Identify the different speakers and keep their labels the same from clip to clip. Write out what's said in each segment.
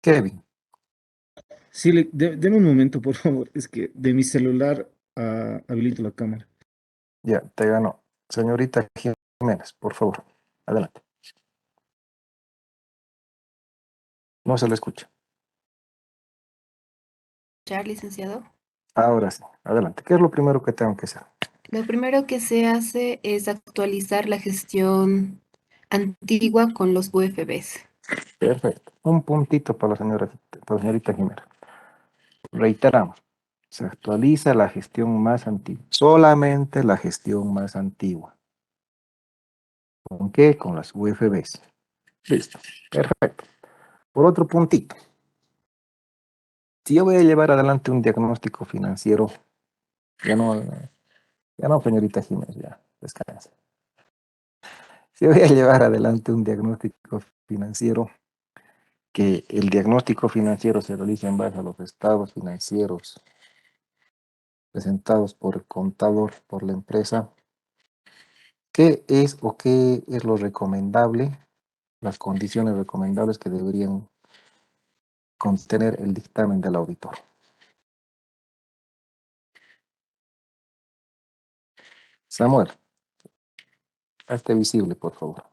Speaker 1: Kevin,
Speaker 2: Sí, deme un momento, por favor. Es que de mi celular habilito la cámara.
Speaker 1: ya, te ganó. Señorita Jiménez, por favor, adelante. No se le escucha.
Speaker 3: Ya, licenciado.
Speaker 1: Ahora sí, adelante. ¿Qué es lo primero que tengo que hacer?
Speaker 3: Lo primero que se hace es actualizar la gestión antigua con los UFBs.
Speaker 1: Perfecto. Un puntito para la señorita Jiménez. Reiteramos, se actualiza la gestión más antigua. Solamente la gestión más antigua. ¿Con qué? Con las UFBs. Listo. Perfecto. Por otro puntito, si yo voy a llevar adelante un diagnóstico financiero, ya no, ya no, señorita Jiménez, ya, descansa. Si voy a llevar adelante un diagnóstico financiero, que el diagnóstico financiero se realiza en base a los estados financieros presentados por el contador, por la empresa, ¿qué es o qué es lo recomendable, las condiciones recomendables que deberían contener el dictamen del auditor? Samuel, hazte visible, por favor.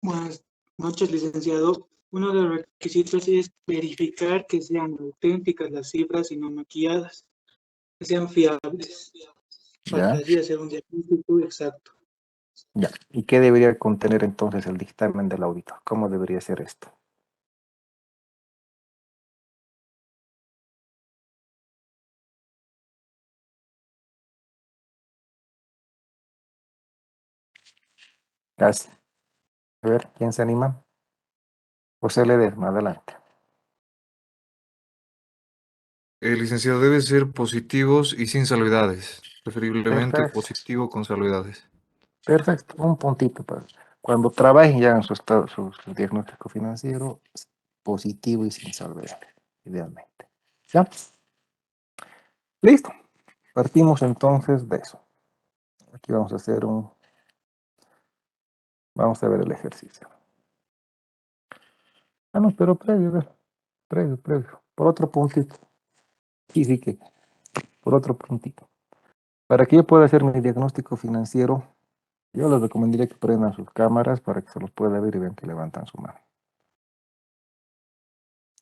Speaker 4: Buenas noches, licenciado. Uno de los requisitos es verificar que sean auténticas las cifras y no maquilladas, que sean fiables, para
Speaker 1: ¿Ya?
Speaker 4: así hacer un diagnóstico exacto.
Speaker 1: Ya. ¿Y qué debería contener entonces el dictamen del auditor? ¿Cómo debería ser esto? Casi. A ver, ¿quién se anima? José Ledesma, adelante.
Speaker 5: Licenciado, debe ser positivos y sin salvedades, preferiblemente
Speaker 1: Perfecto,
Speaker 5: positivo con salvedades.
Speaker 1: perfecto. Un puntito para cuando trabajen ya en su estado, su diagnóstico financiero, positivo y sin salvedad, idealmente. ¿Ya? Listo. Partimos entonces de eso. Aquí vamos a ver el ejercicio. Ah, no, pero previo, a ver, previo. Por otro puntito. Sí, que, por otro puntito. Para que yo pueda hacer mi diagnóstico financiero, yo les recomendaría que prendan sus cámaras para que se los pueda ver y vean que levantan su mano.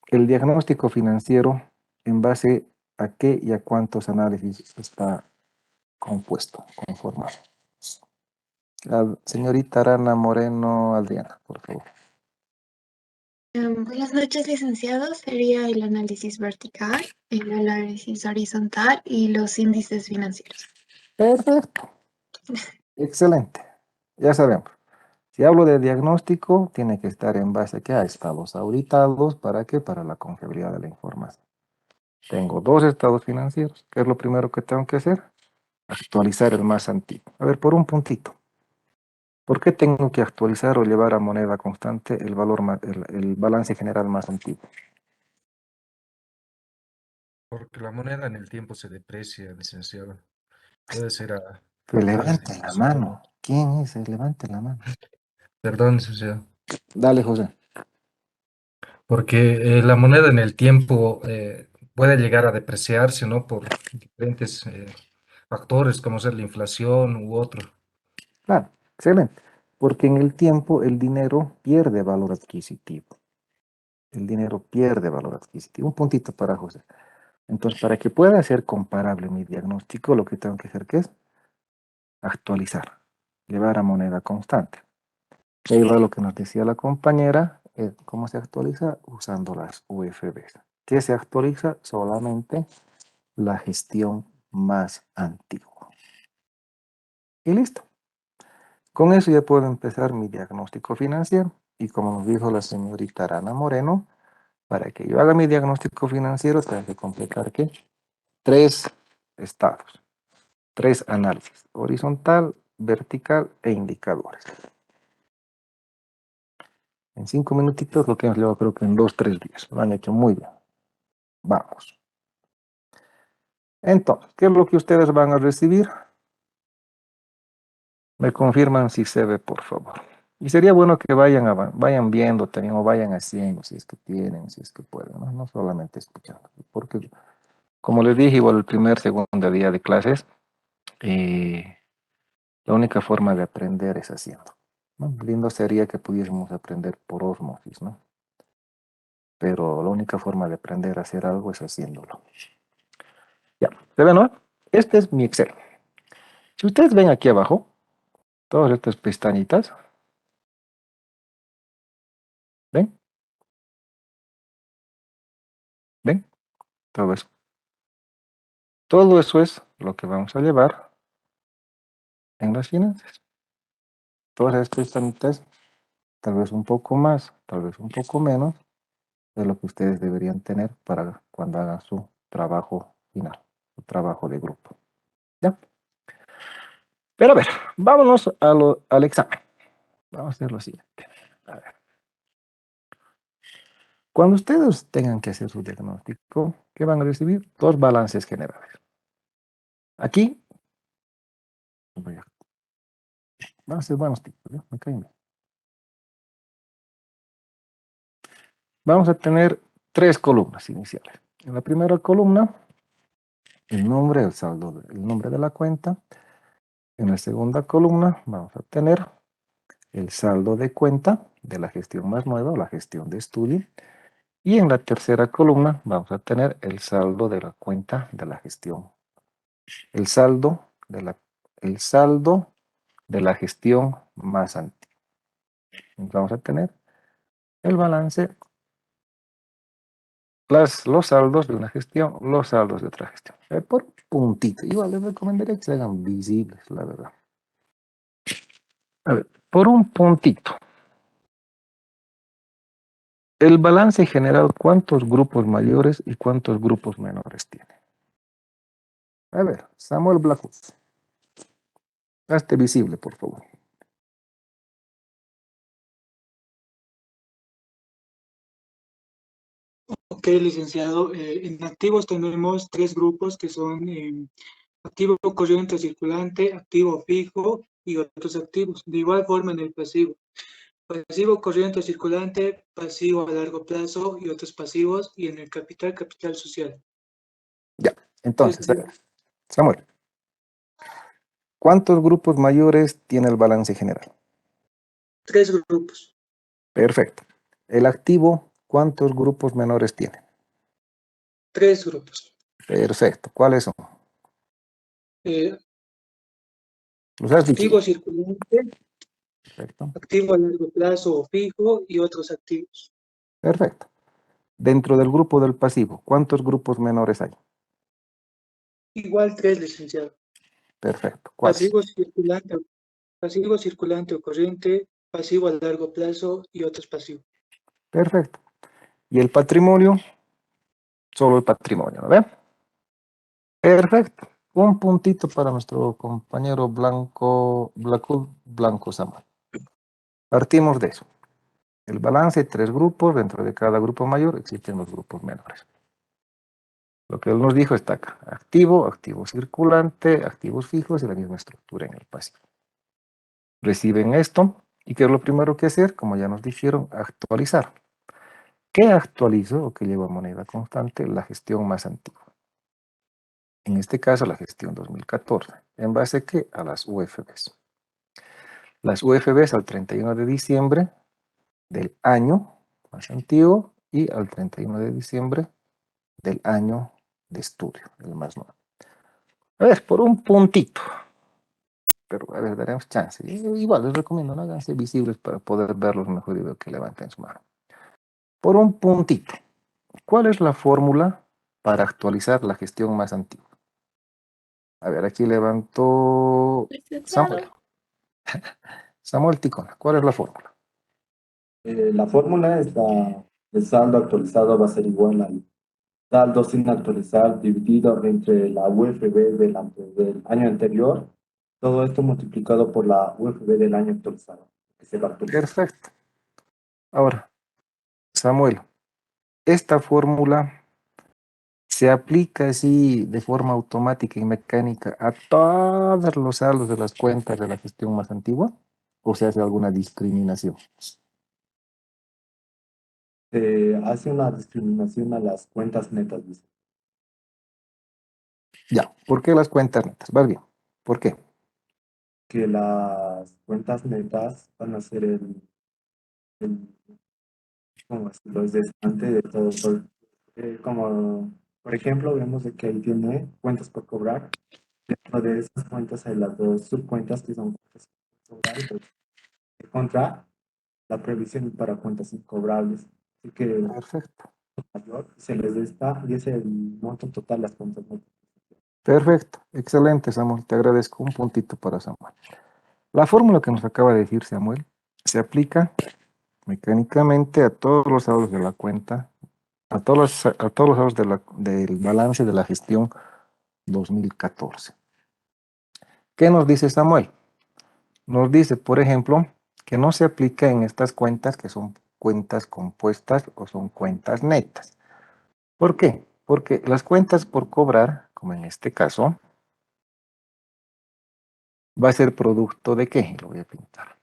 Speaker 1: El diagnóstico financiero, ¿en base a qué y a cuántos análisis está compuesto, conformado? La señorita Arana Moreno Adriana, por favor.
Speaker 6: Buenas noches, licenciado. Sería el análisis vertical, el análisis horizontal y los índices financieros.
Speaker 1: Perfecto, excelente. Ya sabemos. Si hablo de diagnóstico, tiene que estar en base a que a estados auditados. ¿Para qué? Para la confiabilidad de la información. Tengo dos estados financieros. ¿Qué es lo primero que tengo que hacer? Actualizar el más antiguo. A ver, por un puntito. ¿Por qué tengo que actualizar o llevar a moneda constante el valor el balance general más antiguo?
Speaker 5: Porque la moneda en el tiempo se deprecia, licenciado. Puede ser a
Speaker 1: Que
Speaker 5: factores de
Speaker 1: levante la
Speaker 5: inflación.
Speaker 1: mano. ¿Quién es? Levante la mano.
Speaker 5: Perdón, licenciado.
Speaker 1: Dale, José.
Speaker 5: Porque la moneda en el tiempo puede llegar a depreciarse, ¿no? Por diferentes factores, como ser la inflación u otro.
Speaker 1: Claro, excelente. Porque en el tiempo el dinero pierde valor adquisitivo. El dinero pierde valor adquisitivo. Un puntito para José. Entonces, para que pueda ser comparable mi diagnóstico, lo que tengo que hacer, ¿qué es? Actualizar, llevar a moneda constante. Y ahí va lo que nos decía la compañera, ¿cómo se actualiza? Usando las UFBs. ¿Qué se actualiza? Solamente la gestión más antigua. Y listo. Con eso ya puedo empezar mi diagnóstico financiero. Y como nos dijo la señorita Arana Moreno, para que yo haga mi diagnóstico financiero, tengo que completar ¿qué? Tres estados, tres análisis, horizontal, vertical e indicadores. En 5 minutitos lo que hemos llevado creo que en 2, 3 días. Lo han hecho muy bien. Vamos. Entonces, ¿qué es lo que ustedes van a recibir? Me confirman si se ve, por favor. Y sería bueno que vayan viendo también o vayan haciendo si es que tienen, si es que pueden, ¿no? No solamente escuchando. Porque, como les dije, igual el primer, segundo día de clases, eh, la única forma de aprender es haciendo, ¿no? Lindo sería que pudiésemos aprender por ósmosis, ¿no? Pero la única forma de aprender a hacer algo es haciéndolo. Ya, ¿se ve, no? Este es mi Excel. Si ustedes ven aquí abajo, todas estas pestañitas, ¿ven? ¿Ven? Todo eso. Todo eso es lo que vamos a llevar en las finanzas. Todas estas pestañitas, tal vez un poco más, tal vez un poco menos de lo que ustedes deberían tener para cuando hagan su trabajo final, su trabajo de grupo. ¿Ya? Pero a ver, vámonos al examen. Vamos a hacer lo siguiente. A ver. Cuando ustedes tengan que hacer su diagnóstico, ¿qué van a recibir? Dos balances generales. Aquí, van a ser buenos tipos, ¿ya? Me caen bien. Vamos a tener tres columnas iniciales. En la primera columna, el nombre, el saldo, el nombre de la cuenta. En la segunda columna vamos a tener el saldo de cuenta de la gestión más nueva o la gestión de estudio. Y en la tercera columna vamos a tener el saldo de la cuenta de la gestión. El saldo de la gestión más antigua. Entonces vamos a tener el balance, los saldos de una gestión, los saldos de otra gestión. Por puntito. Igual les recomendaría que se hagan visibles, la verdad. A ver, por un puntito. El balance general, ¿cuántos grupos mayores y cuántos grupos menores tiene? A ver, Samuel Blackus. Hazte visible, por favor.
Speaker 4: Ok, licenciado. En activos tenemos tres grupos que son activo corriente circulante, activo fijo y otros activos. De igual forma en el pasivo. Pasivo corriente circulante, pasivo a largo plazo y otros pasivos. Y en el capital, capital social.
Speaker 1: Ya, entonces, a ver, Samuel, ¿cuántos grupos mayores tiene el balance general?
Speaker 4: Tres grupos.
Speaker 1: Perfecto. El activo, ¿cuántos grupos menores tiene?
Speaker 4: Tres grupos.
Speaker 1: Perfecto. ¿Cuáles son?
Speaker 4: Eh,
Speaker 1: Los has dicho
Speaker 4: activo
Speaker 1: ya.
Speaker 4: circulante,
Speaker 1: Perfecto.
Speaker 4: activo a largo plazo o fijo y otros activos.
Speaker 1: Perfecto. Dentro del grupo del pasivo, ¿cuántos grupos menores hay?
Speaker 4: Igual tres, licenciado.
Speaker 1: Perfecto. ¿Cuáles?
Speaker 4: Pasivo circulante o corriente, pasivo a largo plazo y otros pasivos.
Speaker 1: Perfecto. Y el patrimonio, solo el patrimonio, ¿no ve? Perfecto. Un puntito para nuestro compañero Blanco Samuel. Partimos de eso. El balance, tres grupos, dentro de cada grupo mayor existen los grupos menores. Lo que él nos dijo está acá. Activo, activo circulante, activos fijos y la misma estructura en el pasivo. Reciben esto y ¿qué es lo primero que hacer? Como ya nos dijeron, actualizar. ¿Qué actualizo o qué llevo a moneda constante? La gestión más antigua. En este caso, la gestión 2014. ¿En base a qué? A las UFBs. Las UFBs al 31 de diciembre del año más antiguo y al 31 de diciembre del año de estudio, el más nuevo. A ver, por un puntito. Pero a ver, daremos chance. Igual les recomiendo, no háganse visibles para poder verlos mejor y veo que levanten su mano. Por un puntito. ¿Cuál es la fórmula para actualizar la gestión más antigua? A ver, aquí levantó Samuel. Samuel Ticona, ¿cuál es la fórmula?
Speaker 7: La fórmula es el saldo actualizado va a ser igual al saldo sin actualizar dividido entre la UFB del año anterior, todo esto multiplicado por la UFB del año actualizado, que se va a actualizar.
Speaker 1: Perfecto. Ahora, Samuel, esta fórmula ¿Se aplica así de forma automática y mecánica a todos los saldos de las cuentas de la gestión más antigua? ¿O se hace alguna discriminación?
Speaker 7: Hace una discriminación a las cuentas netas, dice.
Speaker 1: Ya, ¿por qué las cuentas netas? Va bien. ¿Por qué?
Speaker 7: Que las cuentas netas van a ser el ¿cómo decirlo? Es distante de todo. Como, por ejemplo, vemos de que ahí tiene cuentas por cobrar. Dentro de esas cuentas hay las dos subcuentas que son cuentas por cobrar y pues, contra la previsión para cuentas incobrables. Así que
Speaker 1: Perfecto.
Speaker 7: mayor se les está y es el monto total de las cuentas netas.
Speaker 1: Perfecto. Excelente, Samuel. Te agradezco. Un puntito para Samuel. La fórmula que nos acaba de decir Samuel se aplica mecánicamente a todos los saldos de la cuenta, a todos los saldos del balance de la gestión 2014. ¿Qué nos dice Samuel? Nos dice, por ejemplo, que no se aplica en estas cuentas que son cuentas compuestas o son cuentas netas. ¿Por qué? Porque las cuentas por cobrar, como en este caso, va a ser producto de qué? Lo voy a pintar.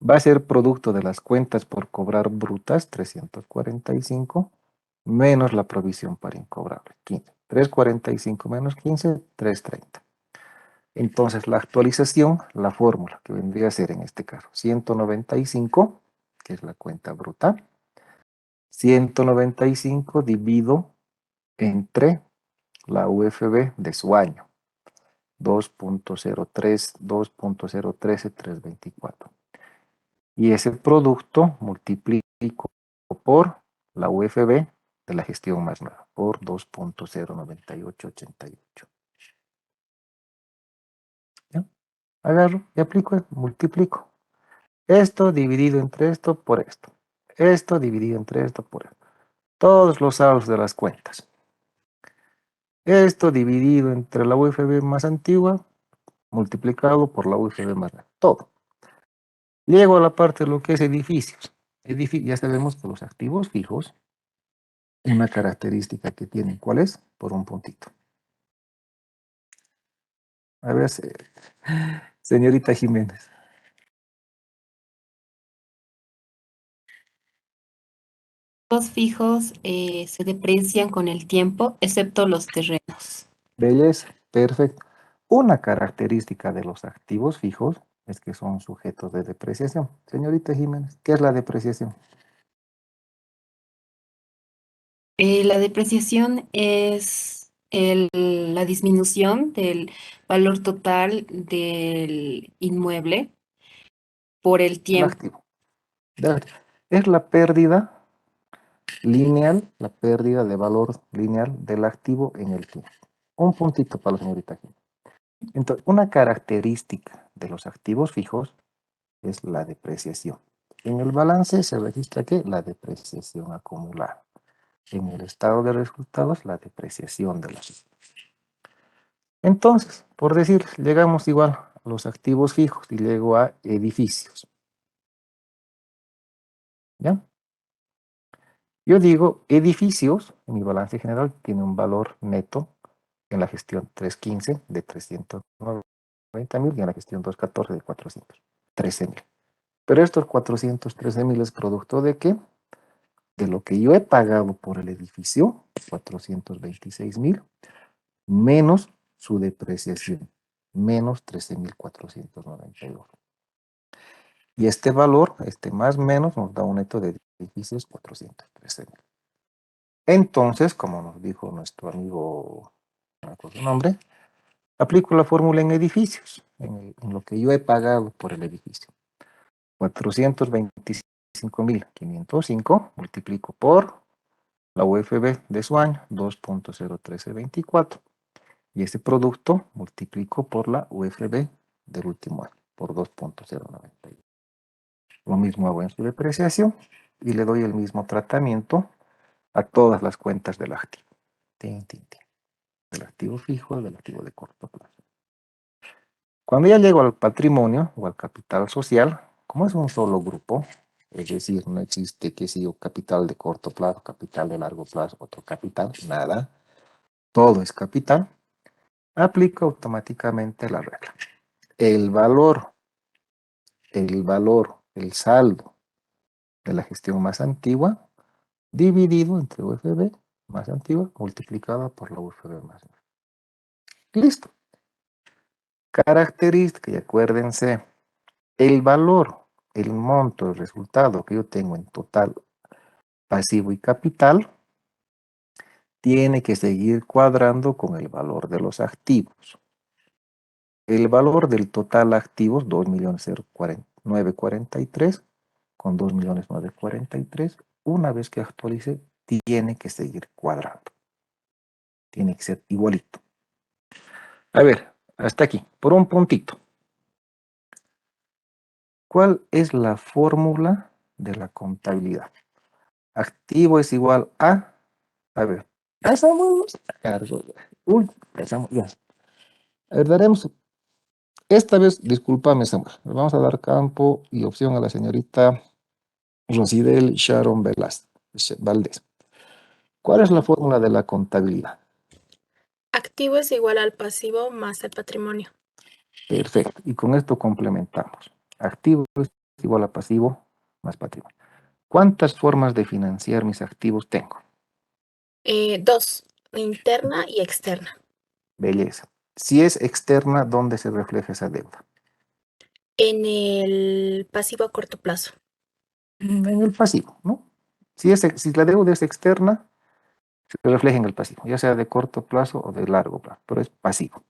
Speaker 1: Va a ser producto de las cuentas por cobrar brutas, 345, menos la provisión para incobrable, 15. 345 menos 15, 330. Entonces, la actualización, la fórmula que vendría a ser en este caso, 195, que es la cuenta bruta, 195 divido entre la UFB de su año, 2.03, 2.013,324. Y ese producto multiplico por la UFB de la gestión más nueva, por 2.09888. ¿Ya? Agarro y aplico, multiplico. Esto dividido entre esto por esto. Esto dividido entre esto por esto. Todos los saldos de las cuentas. Esto dividido entre la UFB más antigua, multiplicado por la UFB más nueva. Todo. Llego a la parte de lo que es edificios. Ya sabemos que los activos fijos, una característica que tienen, ¿cuál es? Por un puntito. A ver, señorita Jiménez.
Speaker 3: Los fijos se deprecian con el tiempo, excepto los terrenos.
Speaker 1: Belleza, perfecto. Una característica de los activos fijos es que son sujetos de depreciación. Señorita Jiménez, ¿qué es la depreciación?
Speaker 3: La depreciación es la disminución del valor total del inmueble por el
Speaker 1: El
Speaker 3: tiempo.
Speaker 1: activo. Es la pérdida lineal, la pérdida de valor lineal del activo en el tiempo. Un puntito para la señorita Jiménez. Entonces, una característica de los activos fijos es la depreciación. En el balance se registra que la depreciación acumulada. En el estado de resultados, la depreciación de los. Entonces, por decir, llegamos igual a los activos fijos y luego a edificios. ¿Ya? Yo digo, edificios, en mi balance general, tiene un valor neto en la gestión 315 de 390,000 y en la gestión 214 de 413,000. Pero estos 413,000 es producto de qué? De lo que yo he pagado por el edificio, 426,000, menos su depreciación, menos 13,492. Y este valor, este más menos, nos da un neto de edificios 413,000. Entonces, como nos dijo nuestro amigo, no me acuerdo su nombre, aplico la fórmula en edificios, en lo que yo he pagado por el edificio. 425,505 multiplico por la UFB de su año, 2.01324. Y ese producto multiplico por la UFB del último año, por 2.091. Lo mismo hago en su depreciación y le doy el mismo tratamiento a todas las cuentas del activo. Tin, tin, tin. Del activo fijo, del activo de corto plazo. Cuando ya llego al patrimonio o al capital social, como es un solo grupo, Es decir, no existe, qué sé yo, capital de corto plazo, capital de largo plazo, otro capital, nada. Todo es capital. Aplica automáticamente la regla. El valor, el saldo de la gestión más antigua, dividido entre UFB más antigua, multiplicada por la UFB más nueva. Listo. Característica, y acuérdense, el valor, el monto, el resultado que yo tengo en total, pasivo y capital, tiene que seguir cuadrando con el valor de los activos. El valor del total activos, 2.943.000, con 2.943.000, una vez que actualice, tiene que seguir cuadrando. Tiene que ser igualito. A ver, hasta aquí, por un puntito. ¿Cuál es la fórmula de la contabilidad? Activo es igual a ver, pasamos, uy, pasamos, ya. A ver, daremos, esta vez, discúlpame, Samuel, le vamos a dar campo y opción a la señorita Rosidel Sharon Valdés. ¿Cuál es la fórmula de la contabilidad?
Speaker 6: Activo es igual al pasivo más el patrimonio.
Speaker 1: Perfecto, y con esto complementamos. Activo es igual a pasivo más patrimonio. ¿Cuántas formas de financiar mis activos tengo?
Speaker 6: 2, interna y externa.
Speaker 1: Belleza. Si es externa, ¿dónde se refleja esa deuda?
Speaker 6: En el pasivo a corto plazo.
Speaker 1: En el pasivo, ¿no? Si la deuda es externa, se refleja en el pasivo, ya sea de corto plazo o de largo plazo, pero es pasivo.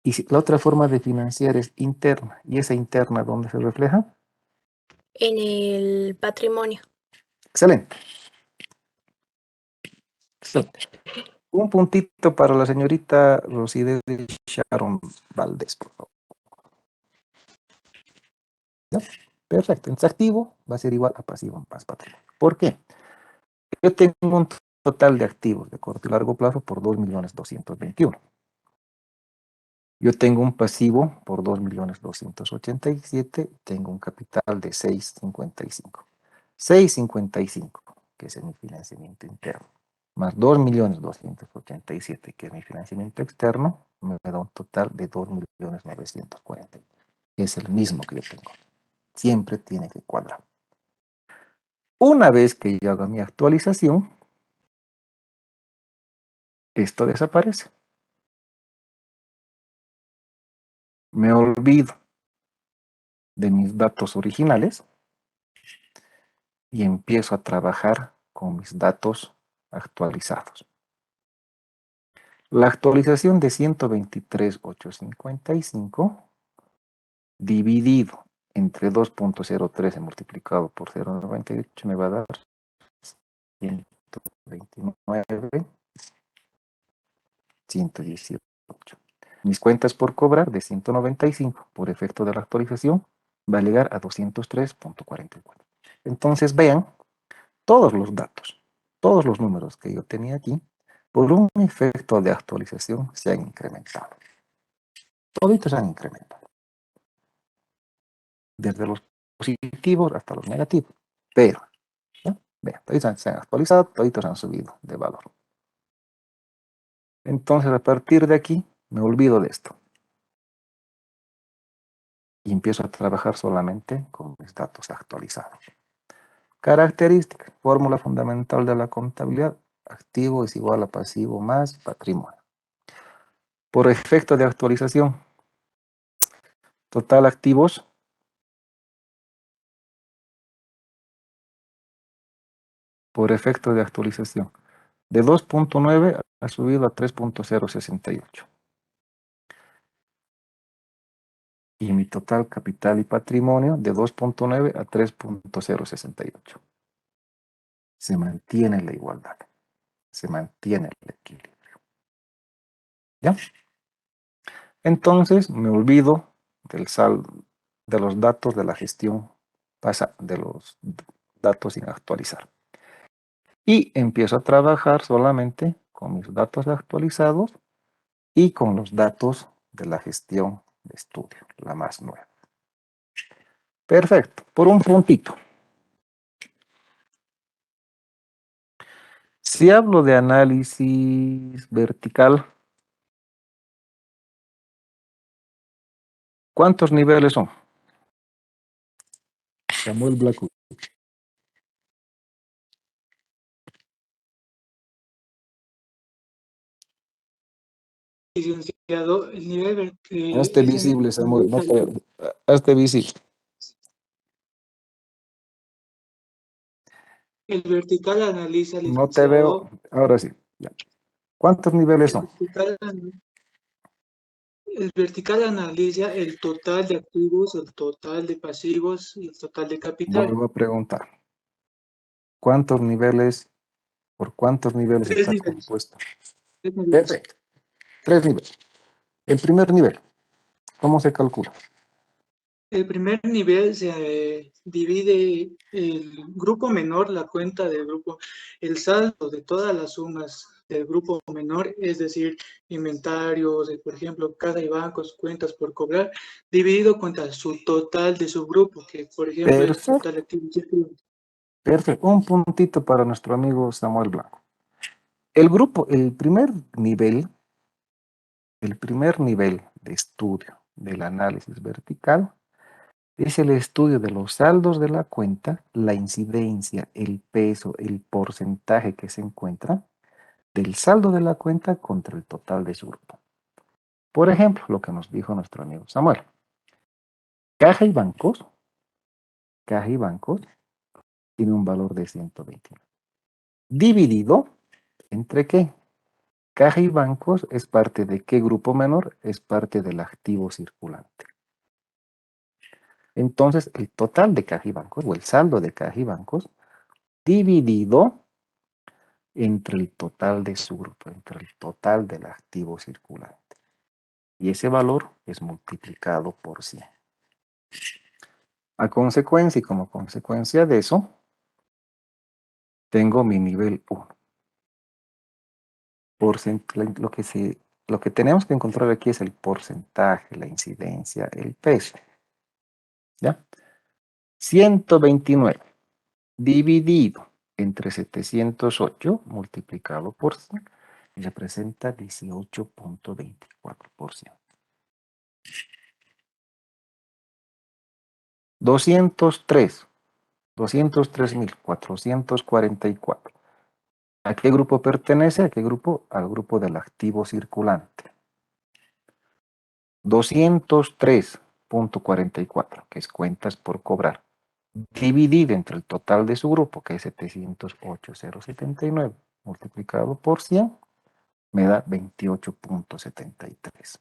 Speaker 1: Y si la otra forma de financiar es interna, ¿y esa interna dónde se refleja?
Speaker 6: En el patrimonio.
Speaker 1: Excelente. Excelente. Un puntito para la señorita Rosidel Sharon Valdés, por favor. ¿Ya? Perfecto. Entonces, activo va a ser igual a pasivo más patrimonio. ¿Por qué? Yo tengo un total de activos de corto y largo plazo por 2.221.000. Yo tengo un pasivo por 2.287.000, tengo un capital de 655. 655, que es mi financiamiento interno, más 2.287.000, que es mi financiamiento externo, me da un total de 2.940.000, que es el mismo que yo tengo. Siempre tiene que cuadrar. Una vez que yo haga mi actualización, esto desaparece. Me olvido de mis datos originales y empiezo a trabajar con mis datos actualizados. La actualización de 123.855 dividido entre 2.013 multiplicado por 0.98 me va a dar 129.118. Mis cuentas por cobrar de 195 por efecto de la actualización va a llegar a 203.44. Entonces vean, todos los datos, todos los números que yo tenía aquí, por un efecto de actualización se han incrementado. Toditos se han incrementado. Desde los positivos hasta los negativos. Pero, ¿no? Vean, toditos se han actualizado, toditos han subido de valor. Entonces, a partir de aquí, me olvido de esto. Y empiezo a trabajar solamente con mis datos actualizados. Características, fórmula fundamental de la contabilidad, activo es igual a pasivo más patrimonio. Por efecto de actualización, total activos por efecto de actualización. De 2.9 ha subido a 3.068. Y mi total capital y patrimonio de 2.9 a 3.068. Se mantiene la igualdad. Se mantiene el equilibrio. ¿Ya? Entonces me olvido del saldo, de los datos de la gestión, de los datos sin actualizar. Y empiezo a trabajar solamente con mis datos actualizados y con los datos de la gestión de estudio, la más nueva. Perfecto, por un puntito. Si hablo de análisis vertical, ¿cuántos niveles son? Samuel Blacu.
Speaker 4: Licenciado, el nivel
Speaker 1: Hazte
Speaker 4: es
Speaker 1: visible, Samuel. No te... Hazte visible.
Speaker 4: el vertical analiza,
Speaker 1: No te veo.
Speaker 4: licenciado.
Speaker 1: Ahora sí. Ya. ¿Cuántos niveles son?
Speaker 4: El vertical analiza el total de activos, el total de pasivos y el total de capital.
Speaker 1: Vuelvo a preguntar. ¿Cuántos niveles, por cuántos niveles
Speaker 4: Tres
Speaker 1: está
Speaker 4: niveles.
Speaker 1: compuesto?
Speaker 4: Tres niveles.
Speaker 1: Perfecto. 3 niveles. El primer nivel, ¿cómo se calcula?
Speaker 4: El primer nivel se divide el grupo menor, la cuenta del grupo, el saldo de todas las sumas del grupo menor, es decir, inventarios, por ejemplo, caja y bancos, cuentas por cobrar, dividido contra su total de su grupo, que por ejemplo es
Speaker 1: Perfecto.
Speaker 4: total activo circulante.
Speaker 1: Perfecto. Un puntito para nuestro amigo Samuel Blanco. El grupo, el primer nivel de estudio del análisis vertical es el estudio de los saldos de la cuenta, la incidencia, el peso, el porcentaje que se encuentra del saldo de la cuenta contra el total de su grupo. Por ejemplo, lo que nos dijo nuestro amigo Samuel. Caja y bancos tiene un valor de 129. Dividido entre qué? Caja y bancos es parte de qué grupo menor, es parte del activo circulante. Entonces, el total de caja y bancos, o el saldo de caja y bancos, dividido entre el total de su grupo, entre el total del activo circulante. Y ese valor es multiplicado por 100. A consecuencia y como consecuencia de eso, tengo mi nivel 1. Lo que tenemos que encontrar aquí es el porcentaje, la incidencia, el peso. ¿Ya? 129 dividido entre 708 multiplicado por 100 representa 18.24%. 203.444. ¿A qué grupo pertenece? ¿A qué grupo? Al grupo del activo circulante. 203.44, que es cuentas por cobrar, dividido entre el total de su grupo, que es 708.079, multiplicado por 100, me da 28.73.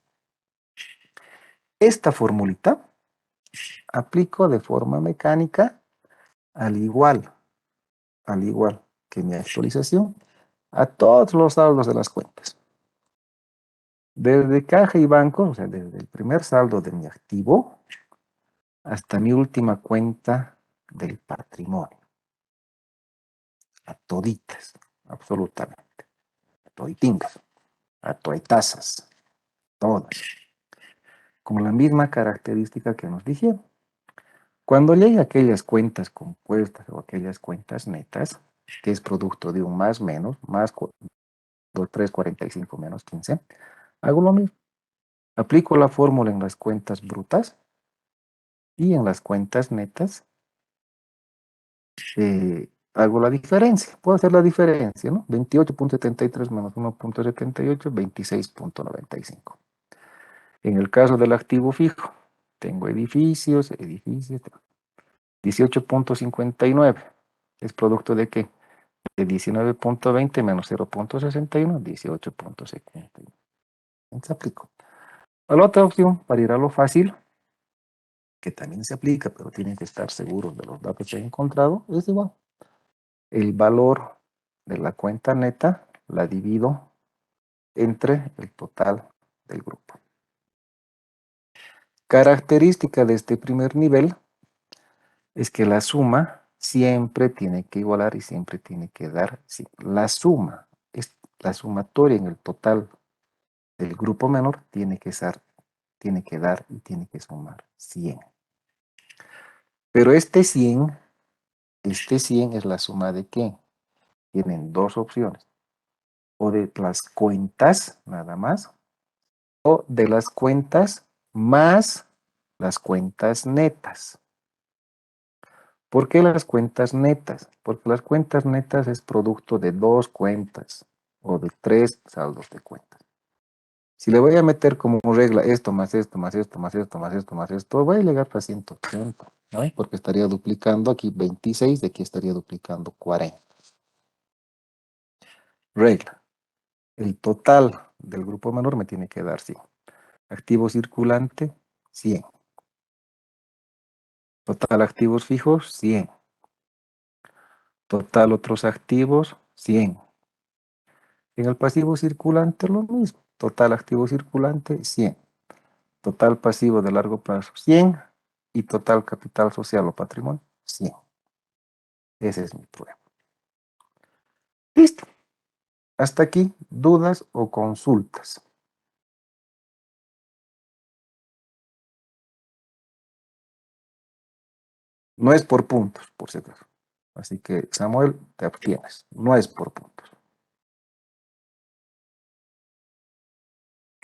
Speaker 1: Esta formulita aplico de forma mecánica al igual que mi actualización a todos los saldos de las cuentas. Desde caja y banco, o sea, desde el primer saldo de mi activo hasta mi última cuenta del patrimonio. A toditas, absolutamente. A toditingas, a toitazas, todas. Con la misma característica que nos dijeron. Cuando llegue a aquellas cuentas compuestas o aquellas cuentas netas, que es producto de un más menos, más 345 menos 15, hago lo mismo. Aplico la fórmula en las cuentas brutas y en las cuentas netas hago la diferencia. Puedo hacer la diferencia, ¿no? 28.73 menos 1.78, 26.95. En el caso del activo fijo, tengo edificios, 18.59. ¿Es producto de qué? De 19.20 menos 0.61, 18.71. Se aplico. A la otra opción, para ir a lo fácil, que también se aplica, pero tienen que estar seguros de los datos que he encontrado, es igual. El valor de la cuenta neta la divido entre el total del grupo. Característica de este primer nivel es que la suma siempre tiene que igualar y siempre tiene que dar. Sí, la suma, es la sumatoria en el total del grupo menor tiene que dar y tiene que sumar 100. Pero este 100 es la suma de qué? Tienen dos opciones. O de las cuentas, nada más, o de las cuentas más las cuentas netas. ¿Por qué las cuentas netas? Porque las cuentas netas es producto de dos cuentas o de tres saldos de cuentas. Si le voy a meter como regla esto más esto más esto más esto más esto más esto, voy a llegar a 180, ¿no? Porque estaría duplicando aquí 26, de aquí estaría duplicando 40. Regla. El total del grupo menor me tiene que dar 100. Activo circulante, 100. Total activos fijos, 100. Total otros activos, 100. En el pasivo circulante lo mismo. Total activo circulante, 100. Total pasivo de largo plazo, 100. Y total capital social o patrimonio, 100. Ese es mi prueba. Listo. Hasta aquí, dudas o consultas. No es por puntos, por si acaso. Así que, Samuel, te abstienes. No es por puntos.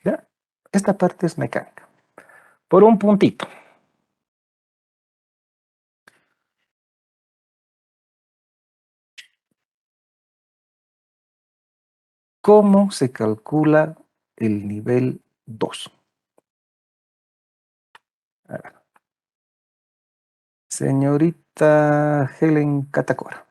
Speaker 1: ¿Ya? Esta parte es mecánica. Por un puntito. ¿Cómo se calcula el nivel 2? A ver. Señorita Helen Catacora.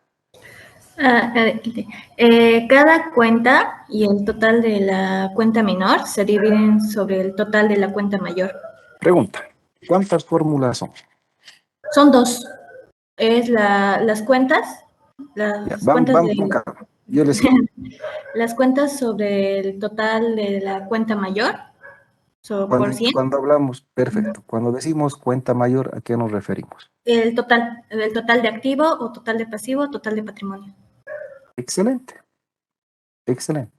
Speaker 8: Cada cuenta y el total de la cuenta menor se dividen sobre el total de la cuenta mayor.
Speaker 1: Pregunta. ¿Cuántas fórmulas son?
Speaker 8: Son dos. Es las cuentas,
Speaker 1: Ya,
Speaker 8: las
Speaker 1: vamos,
Speaker 8: cuentas
Speaker 1: vamos con
Speaker 8: de
Speaker 1: calma. Yo les sigo.
Speaker 8: las cuentas sobre el total de la cuenta mayor, por 100.
Speaker 1: Cuando hablamos, perfecto. Cuando decimos cuenta mayor, ¿a qué nos referimos?
Speaker 8: El total de activo o total de pasivo, total de patrimonio.
Speaker 1: Excelente. Excelente.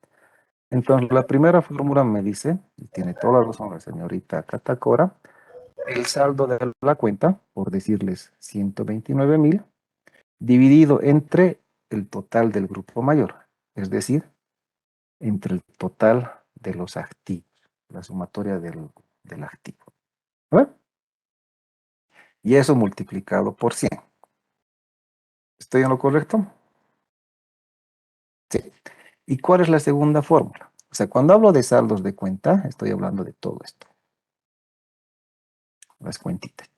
Speaker 1: Entonces, la primera fórmula me dice, y tiene toda la razón la señorita Catacora, el saldo de la cuenta, por decirles 129,000, dividido entre el total del grupo mayor, es decir, entre el total de los activos, la sumatoria del activo. ¿Vale? Y eso multiplicado por 100. ¿Estoy en lo correcto? Sí. ¿Y cuál es la segunda fórmula? O sea, cuando hablo de saldos de cuenta, estoy hablando de todo esto. Las cuentitas.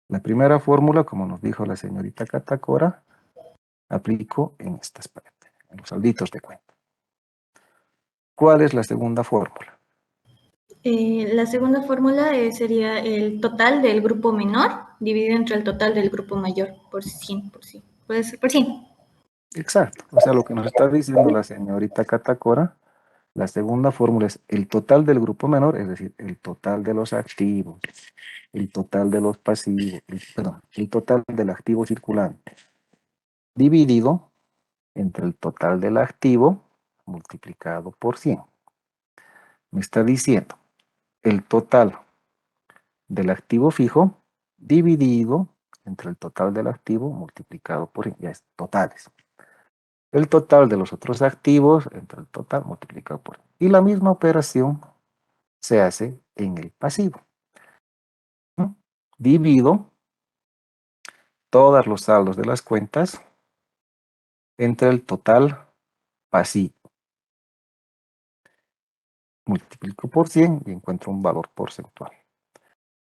Speaker 1: La primera fórmula, como nos dijo la señorita Catacora, aplico en estas partes, en los salditos de cuenta. ¿Cuál es la segunda fórmula?
Speaker 8: La segunda fórmula sería el total del grupo menor dividido entre el total del grupo mayor por 100. Puede ser por 100.
Speaker 1: Exacto. O sea, lo que nos está diciendo la señorita Catacora, la segunda fórmula es el total del grupo menor, es decir, el total de los activos, el total de los pasivos, el total del activo circulante, dividido entre el total del activo multiplicado por 100. Me está diciendo el total del activo fijo dividido entre el total del activo multiplicado por 100. Ya es totales. El total de los otros activos entre el total multiplicado por 100. Y la misma operación se hace en el pasivo. ¿No? Divido todos los saldos de las cuentas entre el total pasivo. Multiplico por 100 y encuentro un valor porcentual.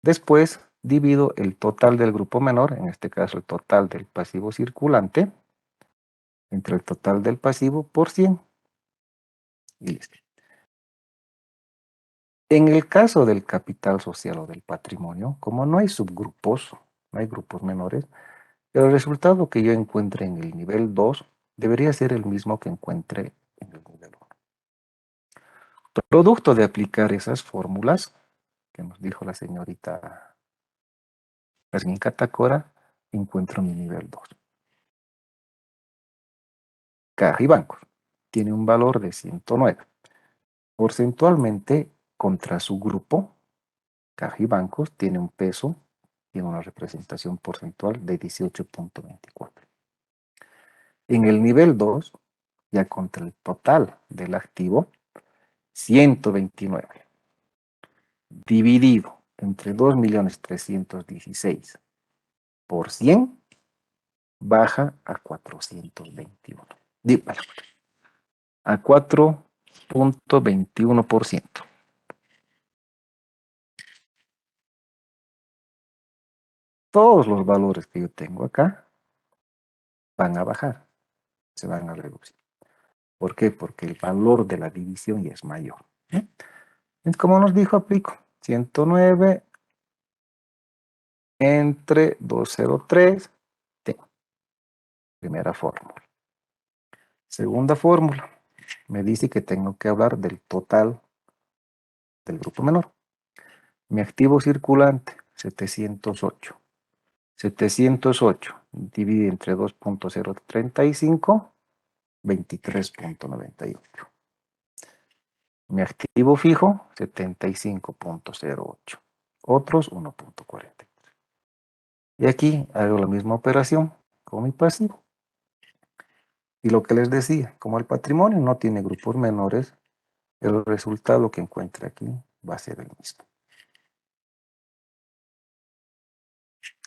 Speaker 1: Después divido el total del grupo menor, en este caso el total del pasivo circulante, entre el total del pasivo por 100. Y listo. En el caso del capital social o del patrimonio, como no hay subgrupos, no hay grupos menores, el resultado que yo encuentre en el nivel 2 debería ser el mismo que encuentre en el nivel 1. Producto de aplicar esas fórmulas que nos dijo la señorita Yasmin Catacora, encuentro mi nivel 2. Caja y bancos tiene un valor de 109. Porcentualmente, contra su grupo, Caja y Bancos tiene un peso tiene una representación porcentual de 18.24. En el nivel 2, ya contra el total del activo, 129 dividido entre 2.316.000 por 100 baja a 421. A 4.21%. Todos los valores que yo tengo acá van a bajar, se van a reducir. ¿Por qué? Porque el valor de la división ya es mayor. Es como nos dijo, aplico 109 entre 203. Tengo primera fórmula. Segunda fórmula, me dice que tengo que hablar del total del grupo menor. Mi activo circulante, 708. 708 divide entre 2.035, 23.98. Mi activo fijo, 75.08. Otros, 1.40. Y aquí hago la misma operación con mi pasivo. Y lo que les decía, como el patrimonio no tiene grupos menores, el resultado que encuentre aquí va a ser el mismo.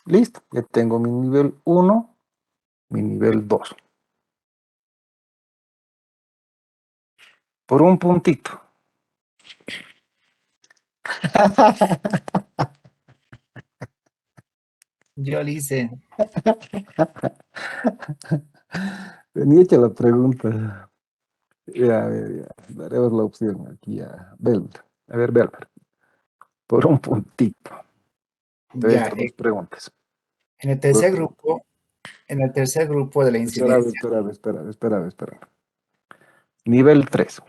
Speaker 1: Listo, ya tengo mi nivel 1, mi nivel 2. Por un puntito.
Speaker 9: Yo le hice.
Speaker 1: Tenía hecha la pregunta. Ya, a ver, ya. Daremos la opción aquí a Belmer. A ver, Belmer. Por un puntito. Te voy a
Speaker 9: Ya,
Speaker 1: hacer dos preguntas.
Speaker 9: en el tercer grupo, en el tercer grupo de la incidencia,
Speaker 1: Espera. Nivel 3.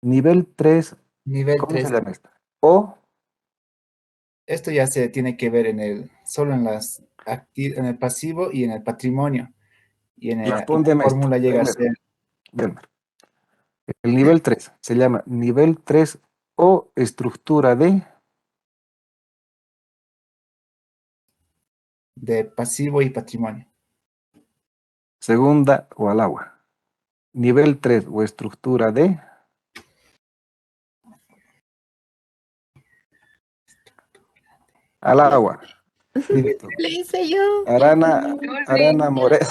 Speaker 1: Nivel 3,
Speaker 9: nivel
Speaker 1: ¿cómo se
Speaker 9: 3,
Speaker 1: llama esto? O,
Speaker 9: esto ya se tiene que ver solo en el pasivo y en el patrimonio. Y en la
Speaker 1: respóndeme esto.
Speaker 9: fórmula llega a ser
Speaker 1: Belmer. El nivel 3 se llama nivel 3 o estructura
Speaker 9: de pasivo y patrimonio.
Speaker 1: segunda o al agua. Nivel 3 o estructura al agua. Listo.
Speaker 6: Le hice yo.
Speaker 1: Arana Moreno.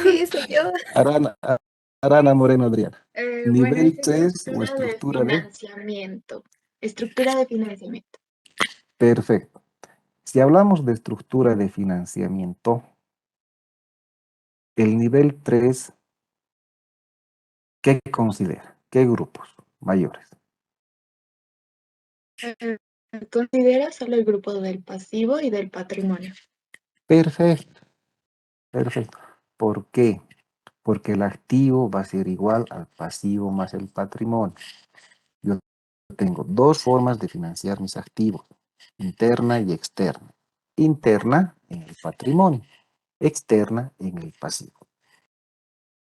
Speaker 6: Le hice yo.
Speaker 1: Arana Moreno Adriana.
Speaker 6: Bueno,
Speaker 1: Nivel
Speaker 6: es
Speaker 1: 3 o
Speaker 6: estructura de
Speaker 1: estructura
Speaker 6: financiamiento. Estructura de financiamiento.
Speaker 1: Perfecto. Si hablamos de estructura de financiamiento, el nivel 3, ¿qué considera? ¿Qué grupos mayores?
Speaker 6: Considera solo el grupo del pasivo y del patrimonio.
Speaker 1: Perfecto. ¿Por qué? Porque el activo va a ser igual al pasivo más el patrimonio. Yo tengo dos formas de financiar mis activos, interna y externa. Interna en el patrimonio, externa en el pasivo.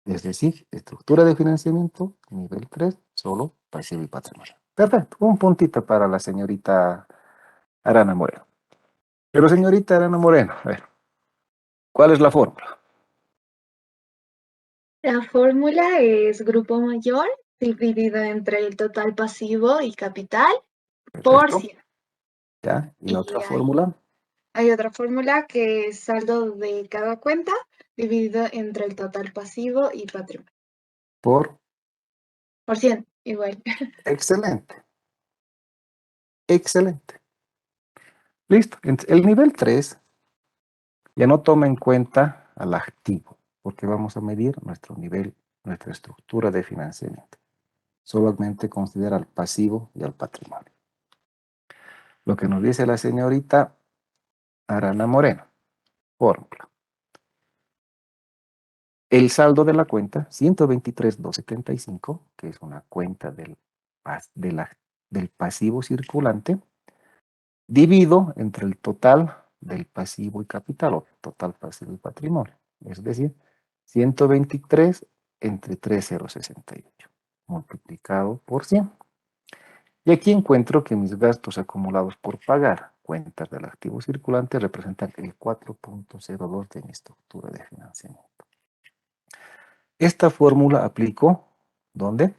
Speaker 1: Es decir, estructura de financiamiento, nivel 3, solo pasivo y patrimonio. Perfecto, un puntito para la señorita Arana Moreno. Pero señorita Arana Moreno, a ver, ¿cuál es la fórmula?
Speaker 6: La fórmula es grupo mayor dividido entre el total pasivo y capital por
Speaker 1: Perfecto.
Speaker 6: 100.
Speaker 1: ¿Ya? ¿Y la
Speaker 6: Y
Speaker 1: otra fórmula?
Speaker 6: hay otra fórmula que es saldo de cada cuenta dividido entre el total pasivo y patrimonio.
Speaker 1: Por
Speaker 6: 100, igual.
Speaker 1: excelente. Excelente. Listo. El nivel 3 ya no toma en cuenta al activo, porque vamos a medir nuestro nivel, nuestra estructura de financiamiento. Solamente considera al pasivo y al patrimonio. Lo que nos dice la señorita Arana Moreno. Fórmula. El saldo de la cuenta, 123.275, que es una cuenta del pasivo circulante, divido entre el total del pasivo y capital, o total pasivo y patrimonio. Es decir, 123 entre 3.068, multiplicado por 100. Y aquí encuentro que mis gastos acumulados por pagar cuentas del activo circulante representan el 4.02 de mi estructura de financiamiento. Esta fórmula aplico, ¿dónde?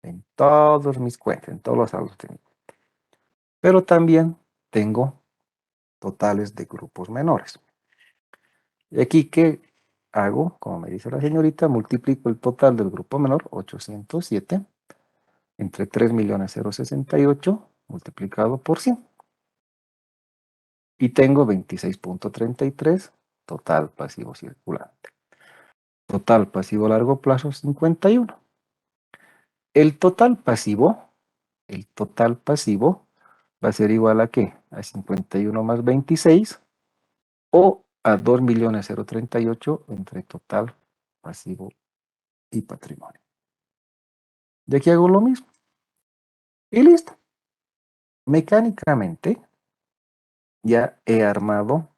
Speaker 1: En todas mis cuentas, en todos los saldos de mi cuenta. Pero también tengo totales de grupos menores. Y aquí, ¿qué hago? Como me dice la señorita, multiplico el total del grupo menor, 807, entre 3.068 multiplicado por 100. Y tengo 26.33 total pasivo circulante. Total pasivo a largo plazo, 51. El total pasivo va a ser igual a ¿qué? A 51 más 26 o a 2.038 entre total pasivo y patrimonio. De aquí hago lo mismo. Y listo. Mecánicamente ya he armado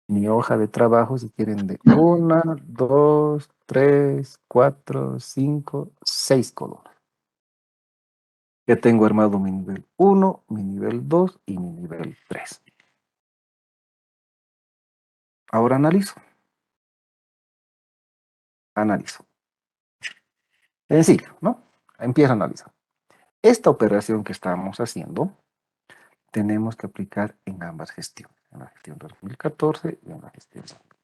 Speaker 1: mi hoja de trabajo, si quieren, de 1, 2, 3, 4, 5, 6 columnas. Ya tengo armado mi nivel 1, mi nivel 2 y mi nivel 3. Ahora analizo. Sencillo, ¿no? Empiezo a analizar. Esta operación que estamos haciendo, tenemos que aplicar en ambas gestiones, en la gestión 2014 y en la gestión 2015.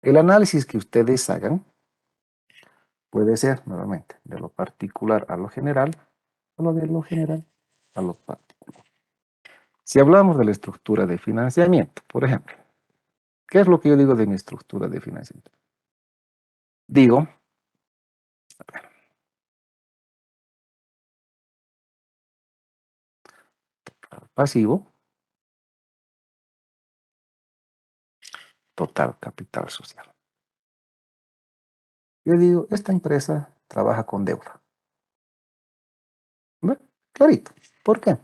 Speaker 1: El análisis que ustedes hagan puede ser, nuevamente, de lo particular a lo general, o de lo general a lo particular. Si hablamos de la estructura de financiamiento, por ejemplo, ¿qué es lo que yo digo de mi estructura de financiamiento? Digo, pasivo, total capital social. Yo digo, esta empresa trabaja con deuda. ¿Ve? Clarito. ¿Por qué?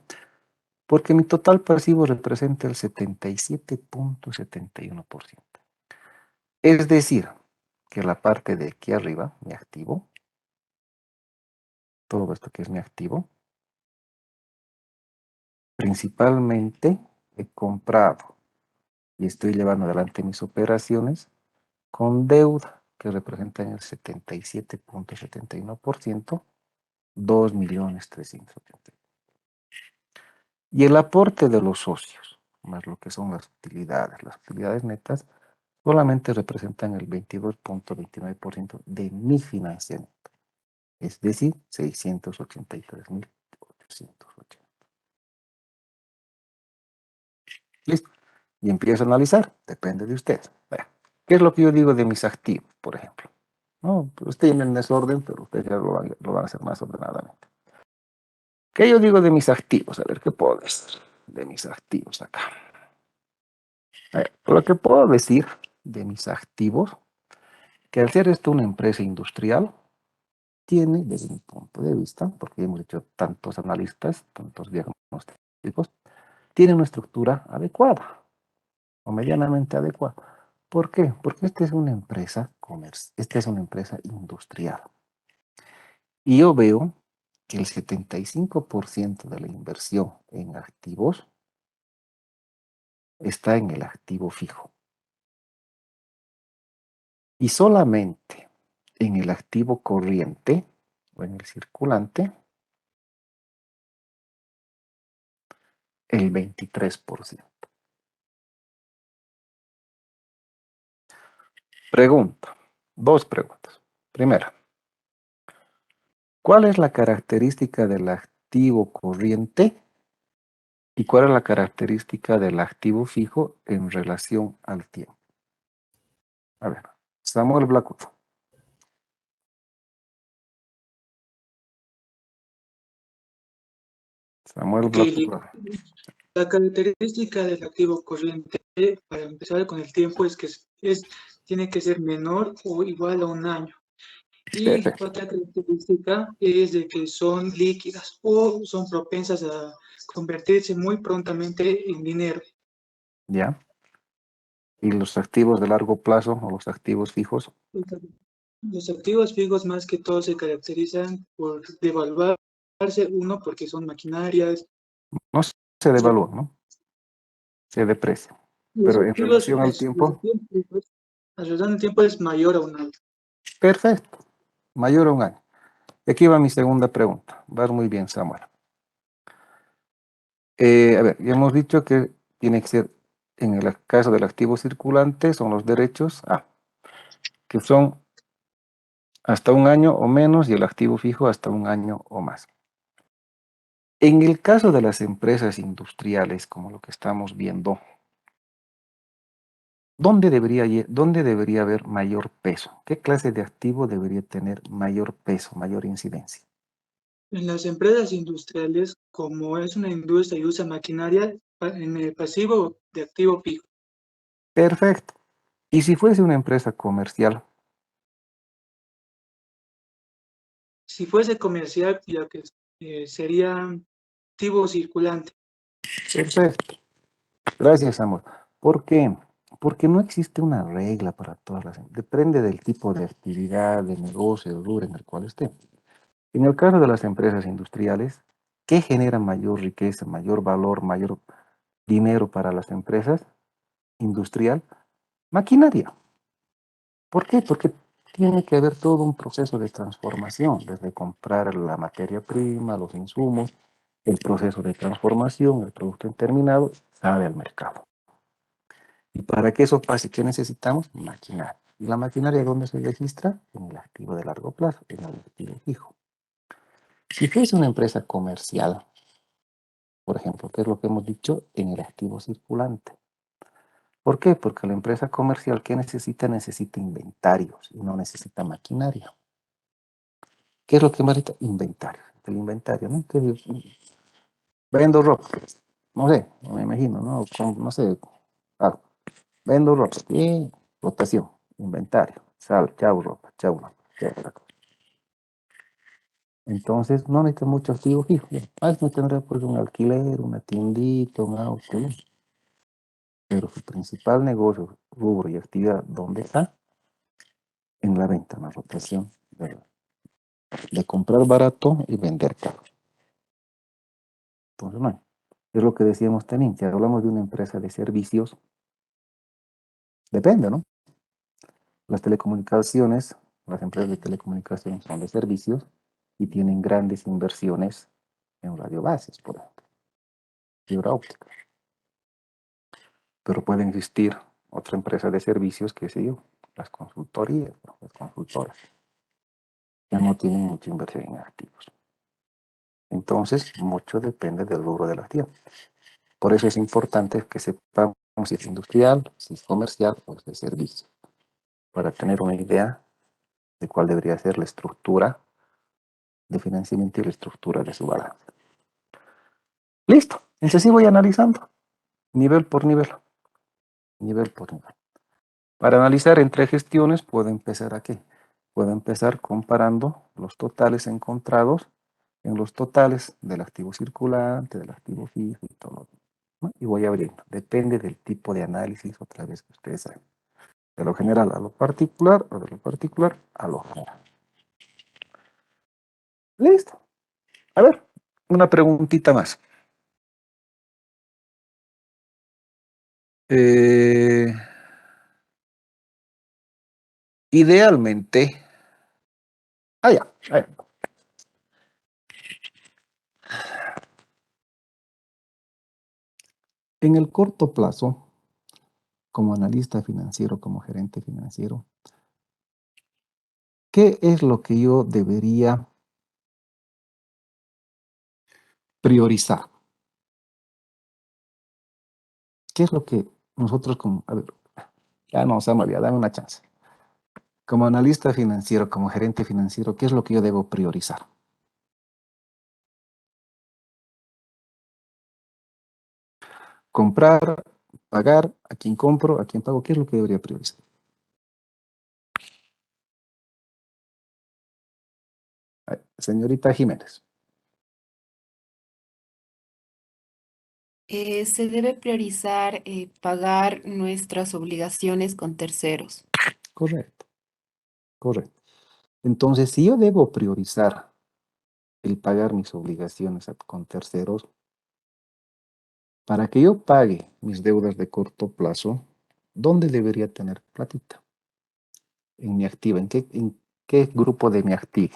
Speaker 1: Porque mi total pasivo representa el 77.71%. Es decir, que la parte de aquí arriba, mi activo, todo esto que es mi activo, principalmente he comprado y estoy llevando adelante mis operaciones con deuda, que representan el 77.71%, 2.380.000. Y el aporte de los socios, más lo que son las utilidades netas, solamente representan el 22.29% de mi financiamiento, es decir, 683.880. Listo. Y empiezo a analizar, depende de ustedes. Vea, ¿qué es lo que yo digo de mis activos, por ejemplo? No, pues tienen desorden, pero ustedes ya lo van a hacer más ordenadamente. ¿Qué yo digo de mis activos? A ver, ¿qué puedo decir de mis activos acá? Lo que puedo decir de mis activos, que al ser esto una empresa industrial, tiene, desde mi punto de vista, porque hemos hecho tantos analistas, tantos diagnósticos, tiene una estructura adecuada o medianamente adecuada. ¿Por qué? Porque esta es una empresa esta es una empresa industrial. Y yo veo que el 75% de la inversión en activos está en el activo fijo. Y solamente en el activo corriente o en el circulante, el 23%. Pregunta, dos preguntas. Primera, ¿cuál es la característica del activo corriente y cuál es la característica del activo fijo en relación al tiempo? A ver, Samuel Blackwood. Samuel Blackwood.
Speaker 4: La característica del activo corriente, para empezar con el tiempo, es que tiene que ser menor o igual a un año. Y otra característica es de que son líquidas o son propensas a convertirse muy prontamente en dinero.
Speaker 1: ¿Ya? ¿Y los activos de largo plazo o los activos fijos?
Speaker 4: Los activos fijos más que todo se caracterizan por devaluarse, uno porque son maquinarias.
Speaker 1: No se devalúan, ¿no? Se deprecian.
Speaker 4: Los
Speaker 1: Pero en
Speaker 4: activos,
Speaker 1: relación al tiempo,
Speaker 4: la relación del tiempo es mayor a un año.
Speaker 1: perfecto, mayor a un año. Y aquí va mi segunda pregunta. Vas muy bien, Samuel. A ver, ya hemos dicho que tiene que ser, en el caso del activo circulante, son los derechos que son hasta un año o menos y el activo fijo hasta un año o más. En el caso de las empresas industriales, como lo que estamos viendo, ¿dónde debería haber mayor peso? ¿Qué clase de activo debería tener mayor peso, mayor incidencia?
Speaker 4: En las empresas industriales, como es una industria y usa maquinaria, en el pasivo de activo fijo.
Speaker 1: Perfecto. ¿Y si fuese una empresa comercial?
Speaker 4: Si fuese comercial, ya que sería activo circulante.
Speaker 1: Perfecto. Gracias, amor. ¿Por qué? Porque no existe una regla para todas las empresas. Depende del tipo de actividad, de negocio, de rubro en el cual esté. En el caso de las empresas industriales, ¿qué genera mayor riqueza, mayor valor, mayor dinero para las empresas industrial? Maquinaria. ¿Por qué? Porque tiene que haber todo un proceso de transformación, desde comprar la materia prima, los insumos, el proceso de transformación, el producto terminado, sale al mercado. Y para que eso pase, ¿qué necesitamos? Maquinaria. ¿Y la maquinaria dónde se registra? En el activo de largo plazo, en el activo fijo. Si fuese una empresa comercial, por ejemplo, ¿qué es lo que hemos dicho? En el activo circulante. ¿Por qué? Porque la empresa comercial, ¿qué necesita? Necesita inventarios y no necesita maquinaria. ¿Qué es lo que más necesita? Inventario. El inventario, ¿no? Vendo ropa. No sé, no me imagino, ¿no? No sé. Ah, vendo ropa. Y rotación, inventario. Sal, chau ropa, chau ropa. Entonces, no necesita mucho activo fijo. Más no tendrá por un alquiler, una tiendita, un auto. ¿No? Pero su principal negocio, rubro y actividad, ¿dónde está? En la venta, en la rotación de comprar barato y vender caro. Entonces, no. Es lo que decíamos también, si hablamos de una empresa de servicios, depende, ¿no? Las telecomunicaciones, las empresas de telecomunicaciones son de servicios y tienen grandes inversiones en radiobases, por ejemplo, fibra óptica. Pero pueden existir otra empresa de servicios, qué sé yo, las consultorías, ¿no? Las consultoras, ya no tienen mucha inversión en activos. Entonces, mucho depende del rubro de la actividad. Por eso es importante que sepamos si es industrial, si es comercial o es de servicio, para tener una idea de cuál debería ser la estructura de financiamiento y la estructura de su balance. Listo. Entonces sí voy analizando, nivel por nivel, nivel por nivel. Para analizar entre gestiones, puedo empezar aquí. Puedo empezar comparando los totales encontrados en los totales del activo circulante, del activo fijo y todo. ¿No? Y voy abriendo. Depende del tipo de análisis, otra vez que ustedes saben. De lo general a lo particular o de lo particular a lo general. Listo. A ver, una preguntita más. Eh, idealmente, ya, en el corto plazo, como analista financiero, como gerente financiero, ¿qué es lo que yo debería priorizar? ¿Qué es lo que nosotros como, a ver, ya no, Samuel, ya dame una chance. Como analista financiero, como gerente financiero, ¿qué es lo que yo debo priorizar? Comprar, pagar, a quién compro, a quién pago, ¿qué es lo que debería priorizar? Señorita Jiménez.
Speaker 3: Se debe priorizar pagar nuestras obligaciones con terceros.
Speaker 1: Correcto, correcto. Entonces, si yo debo priorizar el pagar mis obligaciones con terceros, Para que yo pague mis deudas de corto plazo, ¿dónde debería tener platita? En mi activo. ¿En qué grupo de mi activo?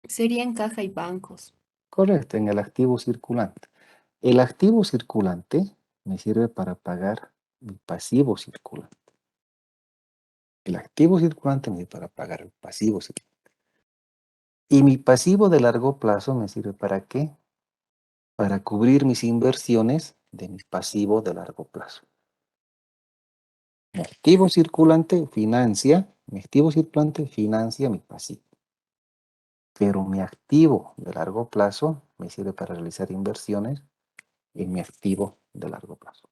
Speaker 3: Serían caja y bancos.
Speaker 1: Correcto, en el activo circulante. El activo circulante me sirve para pagar mi pasivo circulante. El activo circulante me sirve para pagar el pasivo circulante. Y mi pasivo de largo plazo me sirve ¿para qué? Para cubrir mis inversiones de mi pasivo de largo plazo. Mi activo circulante financia mi pasivo. Pero mi activo de largo plazo me sirve para realizar inversiones en mi activo de largo plazo.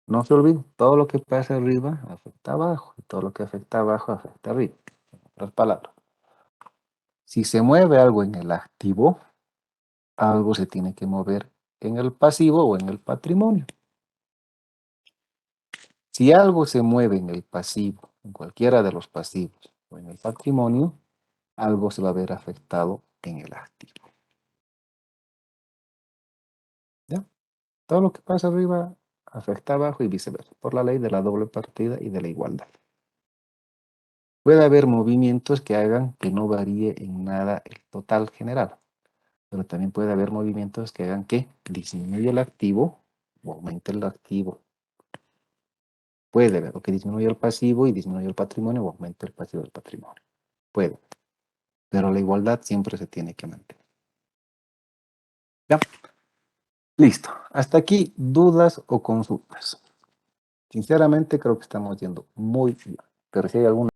Speaker 1: No se olviden, todo lo que pasa arriba afecta abajo, y todo lo que afecta abajo afecta arriba. En otras palabras, si se mueve algo en el activo, algo se tiene que mover en el pasivo o en el patrimonio. Si algo se mueve en el pasivo, en cualquiera de los pasivos o en el patrimonio, algo se va a ver afectado en el activo. ¿Ya? Todo lo que pasa arriba afecta abajo y viceversa, por la ley de la doble partida y de la igualdad. Puede haber movimientos que hagan que no varíe en nada el total general, pero también puede haber movimientos que hagan que disminuya el activo o aumente el activo. Puede haber, o que disminuya el pasivo y disminuya el patrimonio o aumente el pasivo del patrimonio. Puede, pero la igualdad siempre se tiene que mantener. ¿Ya? Listo. Hasta aquí, dudas o consultas. Sinceramente creo que estamos yendo muy bien, pero si hay alguna